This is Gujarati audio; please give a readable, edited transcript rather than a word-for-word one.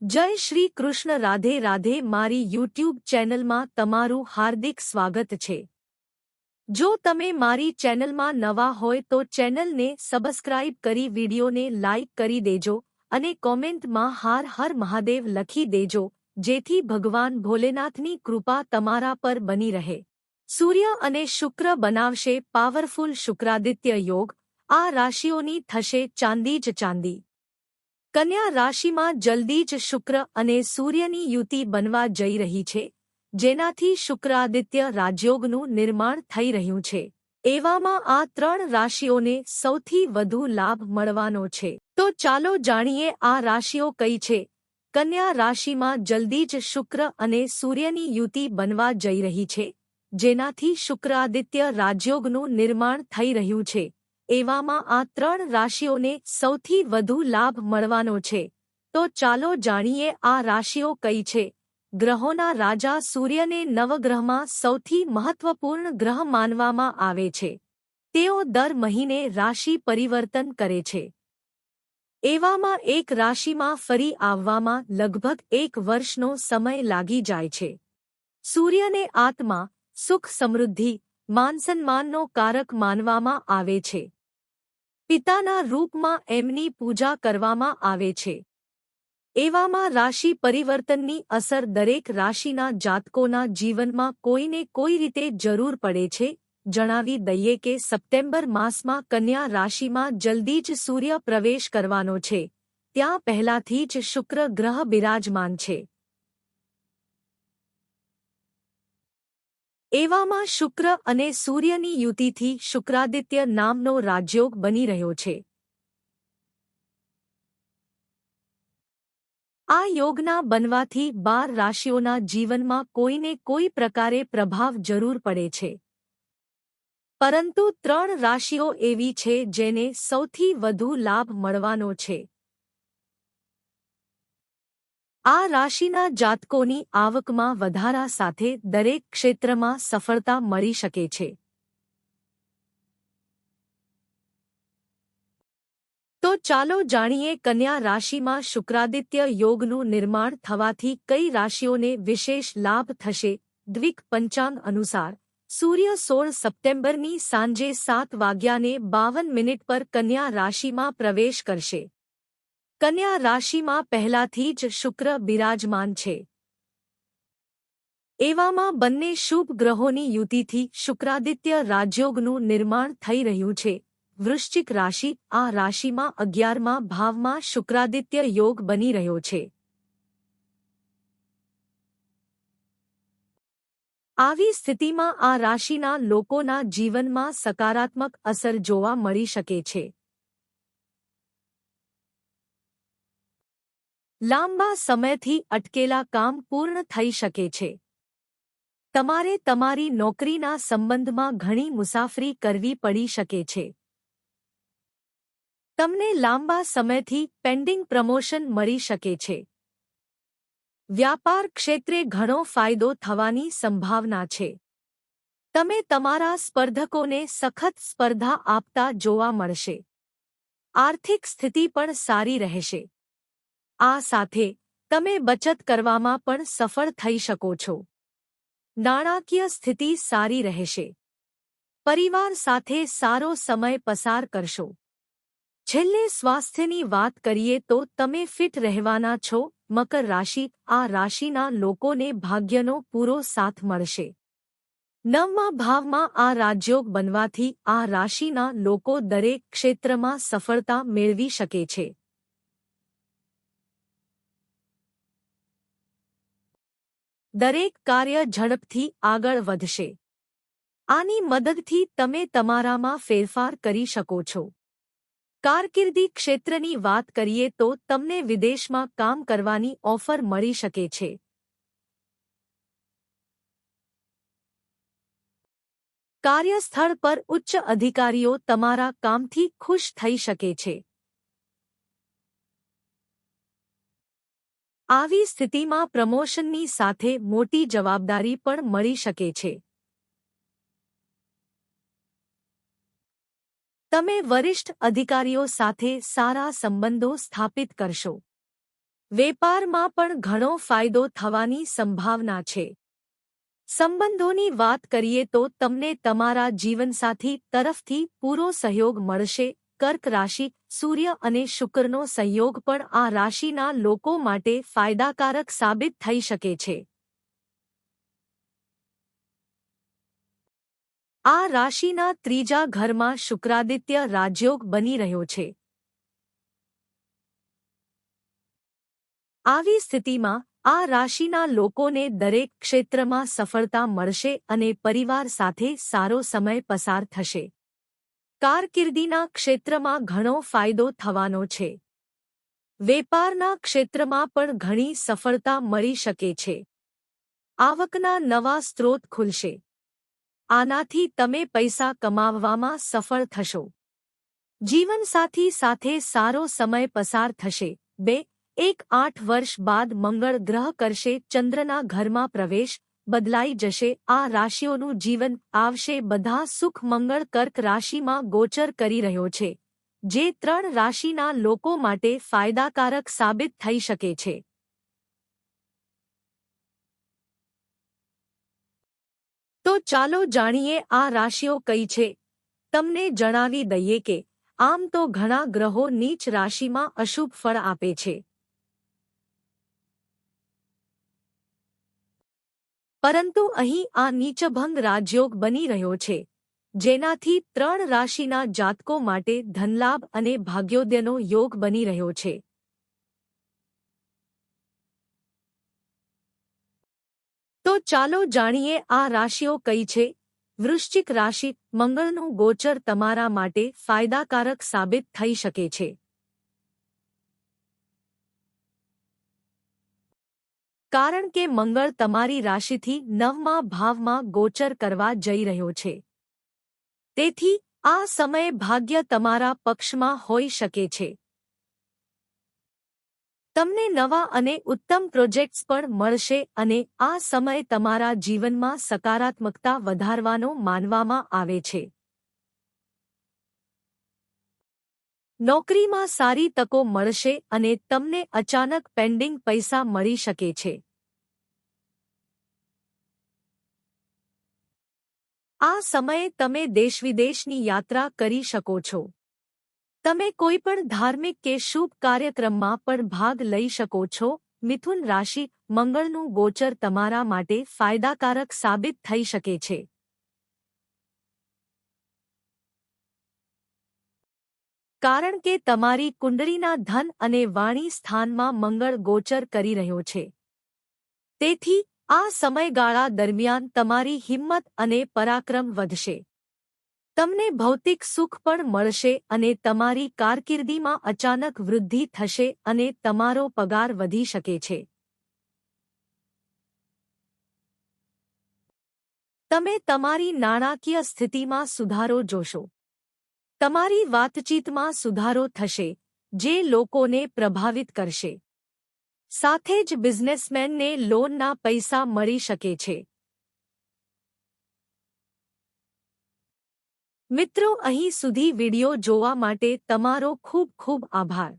જય શ્રી કૃષ્ણ. રાધે રાધે. મારી યુટ્યુબ ચેનલમાં તમારું હાર્દિક સ્વાગત છે. જો તમે મારી ચેનલમાં નવા હોય તો ચેનલને સબસ્ક્રાઇબ કરી વિડીયોને લાઇક કરી દેજો અને કોમેન્ટમાં હર હર મહાદેવ લખી દેજો, જેથી ભગવાન ભોલેનાથની કૃપા તમારા પર બની રહે. સૂર્ય અને શુક્ર બનાવશે પાવરફુલ શુક્રાદિત્ય યોગ. આ રાશિઓની થશે ચાંદી જ ચાંદી. કન્યા રાશિમાં જલ્દી જ શુક્ર અને સૂર્યની યુતિ બનવા જઈ રહી છે, જેનાથી શુક્રાદિત્ય રાજયોગનું નિર્માણ થઈ રહ્યું છે. એવામાં આ ત્રણ રાશિઓને સૌથી વધુ લાભ મળવાનો છે. તો ચાલો જાણીએ આ રાશિઓ કઈ છે. કન્યા રાશિમાં જલ્દી જ શુક્ર અને સૂર્યની યુતિ બનવા જઈ રહી છે, જેનાથી શુક્રાદિત્ય રાજયોગનું નિર્માણ થઈ રહ્યું છે. એવામાં આ ત્રણ રાશિઓને સૌથી વધુ લાભ મળવાનો છે. તો ચાલો જાણીએ આ રાશિઓ કઈ છે. ગ્રહોના રાજા સૂર્યને નવગ્રહમાં સૌથી મહત્વપૂર્ણ ગ્રહ માનવામાં આવે છે. તેઓ દર મહિને રાશિ પરિવર્તન કરે છે. એવામાં એક રાશિમાં ફરી આવવામાં લગભગ 1 વર્ષનો સમય લાગી જાય છે. સૂર્યને આત્મા, સુખ, સમૃદ્ધિ, માનસન્માનનો કારક માનવામાં આવે છે. પિતાના રૂપમાં એમની પૂજા કરવામાં આવે છે. એવામાં રાશિ પરિવર્તનની અસર દરેક રાશિના જાતકોના જીવનમાં કોઈને કોઈ રીતે જરૂર પડે છે. જણાવી દઈએ કે સપ્ટેમ્બર માસમાં કન્યા રાશિમાં જલ્દી જ સૂર્ય પ્રવેશ કરવાનો છે. ત્યાં પહેલાથી જ શુક્ર ગ્રહ બિરાજમાન છે. એવામાં શુક્ર અને સૂર્યની યુતિથી શુક્રાદિત્ય નામનો રાજયોગ બની રહ્યો છે. આ યોગના બનવાથી 12 રાશિઓના જીવનમાં કોઈને કોઈ પ્રકારે પ્રભાવ જરૂર પડે છે. પરંતુ 3 રાશિઓ એવી છે જેને સૌથી વધુ લાભ મળવાનો છે. આ રાશિના જાતકોની આવકમાં વધારા સાથે દરેક ક્ષેત્રમાં સફળતા મળી શકે છે. તો ચાલો જાણીએ કન્યા રાશિમાં શુક્રાદિત્ય યોગનું નિર્માણ થવાથી કઈ રાશિઓને વિશેષ લાભ થશે. દ્વિક પંચાંગ અનુસાર સૂર્ય 16 સપ્ટેમ્બરની સાંજે 7:52 પર કન્યા રાશિમાં પ્રવેશ કરશે. કન્યા રાશિમાં પહેલાથી જ શુક્ર બિરાજમાન છે. એવામાં બંને શુભ ગ્રહોની યુતિથી શુક્રાદિત્ય રાજયોગનું નિર્માણ થઈ રહ્યું છે. વૃશ્ચિક રાશિ. આ રાશિમાં 11મા ભાવમાં શુક્રાદિત્ય યોગ બની રહ્યો છે. આવી સ્થિતિમાં આ રાશિના લોકોના જીવનમાં સકારાત્મક અસર જોવા મળી શકે છે. લાંબા સમયથી અટકેલા કામ પૂર્ણ થઈ શકે છે. તમારે તમારી નોકરીના સંબંધમાં ઘણી મુસાફરી કરવી પડી શકે છે. તમને લાંબા સમયથી પેન્ડિંગ પ્રમોશન મળી શકે છે. વ્યાપાર ક્ષેત્રે ઘણો ફાયદો થવાની સંભાવના છે. તમે તમારા સ્પર્ધકોને સખત સ્પર્ધા આપતા જોવા મળશે. આર્થિક સ્થિતિ પણ સારી રહેશે. આ સાથે તમે બચત કરવામાં પણ સફળ થઈ શકો છો. નાણાકીય સ્થિતિ સારી રહેશે. પરિવાર સાથે સારો સમય પસાર કરશો. છેલ્લે સ્વાસ્થ્યની વાત કરીએ તો તમે ફિટ રહેવાના છો. મકર રાશિ. આ રાશિના લોકોને ભાગ્યનો પૂરો સાથ મળશે. 9મા ભાવમાં આ રાજયોગ બનવાથી આ રાશિના લોકો દરેક ક્ષેત્રમાં સફળતા મેળવી શકે છે. દરેક કાર્ય ઝડપથી આગળ વધશે. આની મદદથી તમે તમારામાં ફેરફાર કરી શકો છો. કારકિર્દી ક્ષેત્રની વાત કરીએ તો તમને વિદેશમાં કામ કરવાની ઓફર મળી શકે છે. કાર્યસ્થળ પર ઉચ્ચ અધિકારીઓ તમારા કામથી ખુશ થઈ શકે છે. આવી સ્થિતિમાં પ્રમોશનની સાથે મોટી જવાબદારી પણ મળી શકે છે. તમે વરિષ્ઠ અધિકારીઓ સાથે સારા સંબંધો સ્થાપિત કરશો. વેપારમાં પણ ઘણો ફાયદો થવાની સંભાવના છે. સંબંધોની વાત કરીએ તો તમને તમારા જીવનસાથી તરફથી પૂરો સહયોગ મળશે. કર્ક રાશિ, સૂર્ય અને શુક્રનો સંયોગ પણ આ રાશિના લોકો માટે ફાયદાકારક સાબિત થઈ શકે છે. આ રાશિના ત્રીજા ઘરમાં શુક્રાદિત્ય રાજયોગ બની રહ્યો છે. આવી સ્થિતિમાં આ રાશિના લોકોને દરેક ક્ષેત્રમાં સફળતા મળશે અને પરિવાર સાથે સારો સમય પસાર થશે. કારકિર્દીના ક્ષેત્રમાં ઘણો ફાયદો થવાનો છે. વેપારના ક્ષેત્રમાં પણ ઘણી સફળતા મળી શકે છે. આવકના નવા સ્ત્રોત ખુલશે. આનાથી તમે પૈસા કમાવવામાં સફળ થશો. જીવનસાથી સાથે સારો સમય પસાર થશે. 1-8 વર્ષ બાદ મંગળ ગ્રહ કરશે ચંદ્રના ઘરમાં પ્રવેશ. બદલાઈ જશે આ રાશિઓનું જીવન આવશે બધા સુખ. મંગળ કર્ક રાશિમાં ગોચર કરી રહ્યો છે, જે 3 રાશિના લોકો માટે ફાયદાકારક સાબિત થઈ શકે છે. તો ચાલો જાણીએ આ રાશિઓ કઈ છે. તમને જણાવી દઈએ કે આમ તો ઘણા ગ્રહો નીચ રાશિમાં અશુભ ફળ આપે છે. પરંતુ અહીં આ નીચભંગ રાજયોગ બની રહ્યો છે, જેનાથી 3 રાશિના જાતકો માટે ધનલાભ અને ભાગ્યોદયનો યોગ બની રહ્યો છે. તો ચાલો જાણીએ આ રાશિઓ કઈ છે. વૃશ્ચિક રાશિ, મંગળનું ગોચર તમારા માટે ફાયદાકારક સાબિત થઈ શકે છે. કારણ કે મંગળ તમારી રાશિથી 9મા ભાવમાં ગોચર કરવા જઈ રહ્યો છે. તેથી આ સમયે ભાગ્ય તમારા પક્ષમાં હોઈ શકે છે. તમને નવા અને ઉત્તમ પ્રોજેક્ટ્સ પણ મળશે અને આ સમય તમારા જીવનમાં સકારાત્મકતા વધારવાનો માનવામાં આવે છે. નોકરીમાં સારી તકો મળશે અને તમને અચાનક પેન્ડિંગ પૈસા મળી શકે છે. આ સમયે તમે દેશ-વિદેશની યાત્રા કરી શકો છો. તમે કોઈપણ ધાર્મિક કે શુભ કાર્યક્રમમાં પણ ભાગ લઈ શકો છો. મિથુન રાશિ, મંગળનું ગોચર તમારા માટે ફાયદાકારક સાબિત થઈ શકે છે. કારણ કે તમારી કુંડળીના ધન અને વાણી સ્થાનમાં મંગળ ગોચર કરી રહ્યો છે. તેથી આ સમયગાળા દરમિયાન તમારી હિંમત અને પરાક્રમ વધશે. તમને ભૌતિક સુખ પણ મળશે અને તમારી કારકિર્દીમાં અચાનક વૃદ્ધિ થશે અને તમારો પગાર વધી શકે છે. તમે તમારી નાણાકીય સ્થિતિમાં સુધારો જોશો. તમારી વાતચીતમાં સુધારો થશે, જે લોકોને પ્રભાવિત કરશે. સાથે જ બિઝનેસમેનને લોનના પૈસા મળી શકે છે. મિત્રો, અહીં સુધી વિડિયો જોવા માટે તમારો ખૂબ ખૂબ આભાર.